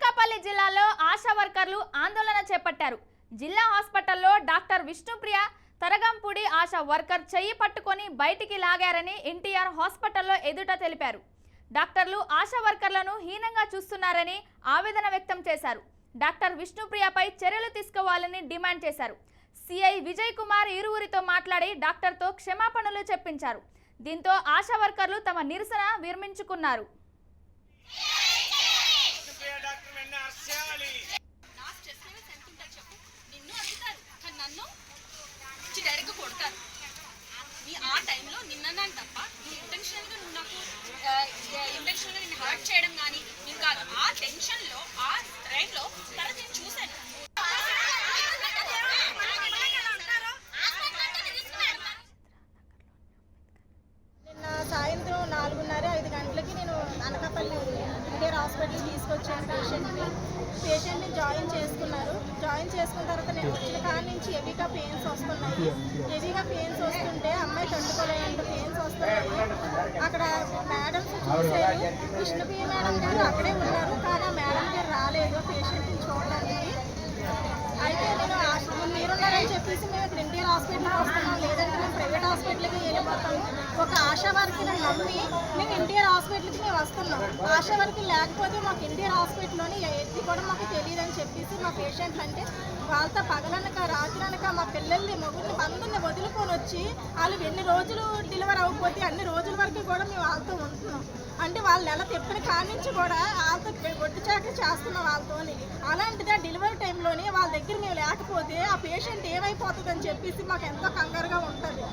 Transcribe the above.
అనకాపల్లి జిల్లాలో ఆశా వర్కర్లు ఆందోళన చేపట్టారు. జిల్లా హాస్పిటల్లో డాక్టర్ విష్ణుప్రియ తరగంపూడి ఆశా వర్కర్ చెయ్యి పట్టుకొని బయటికి లాగారని ఎన్టీఆర్ హాస్పిటల్లో ఎదుట తెలిపారు. డాక్టర్లు ఆశా వర్కర్లను హీనంగా చూస్తున్నారని ఆవేదన వ్యక్తం చేశారు. డాక్టర్ విష్ణుప్రియపై చర్యలు తీసుకోవాలని డిమాండ్ చేశారు. సిఐ విజయ్ కుమార్ ఇరువురితో మాట్లాడి డాక్టర్తో క్షమాపణలు చెప్పించారు. దీంతో ఆశా వర్కర్లు తమ నిరసన విరమించుకున్నారు. ఆ టైంలో నిన్నన్నాను తప్ప ఇంటెన్షనల్గా నువ్వు నాకు ఇంటెన్షనల్గా నేను హర్ట్ చేయడం కానీ నేను కాదు. ఆ టెన్షన్లో ఆ టైంలో తర్వాత నేను చూశాను. నిన్న సాయంత్రం 4:30-5 గంటలకి నేను అనకాపల్లి ఎన్టీఆర్ హాస్పిటల్కి తీసుకొచ్చాను పేషెంట్ని జాయిన్ చేసుకున్నారు. జాయిన్ చేసుకున్న తర్వాత నేను వచ్చిన కాడి నుంచి హెవీగా పెయిన్స్ వస్తున్నాయి. హెవీగా పెయిన్స్ వస్తుంటే అమ్మాయి తట్టుకోలేనంత పెయిన్స్ వస్తున్నాయి. అక్కడ మేడమ్స్ చూశారు. విష్ణుప్రియ మేడం గారు అక్కడే ఉన్నారు, కానీ ఆ మేడం గారు రాలేదు పేషెంట్ని చూడడానికి. అయితే నేను మీరున్నారని చెప్పేసి మేము ఇక్కడ ఎన్టీఆర్ హాస్పిటల్కి వస్తున్నాం, లేదంటే మేము ప్రైవేట్ హాస్పిటల్కి వెళ్ళిపోతాం. ఒక ఆశా వర్కర్ని నమ్మి మేము ఎన్టీఆర్ హాస్పిటల్కి మేము వస్తున్నాం. ఆశా వర్కర్ లేకపోతే మాకు ఎన్టీఆర్ హాస్పిటల్లోని ఏది కూడా మాకు తెలియదని చెప్పేసి మా పేషెంట్లు అంటే వాళ్ళతో పగలనక రాత్రనక మా పిల్లల్ని మొగుడిని బంధుని వదులుకొని వచ్చి వాళ్ళు ఎన్ని రోజులు డెలివరీ అవ్వకపోతే అన్ని రోజుల వరకు కూడా మేము వాళ్ళతో ఉంటున్నాం. అంటే వాళ్ళు నెల తెప్పిన కానించి కూడా వాళ్ళతో ఒడ్డు చాకరీ చేస్తున్నాం వాళ్ళతోని. అలాంటిది ఆ డెలివరీ టైంలోని వాళ్ళ దగ్గర మేము లేకపోతే ఆ పేషెంట్ ఏమైపోతుందని చెప్పేసి మాకు ఎంతో కంగారుగా ఉంటుంది.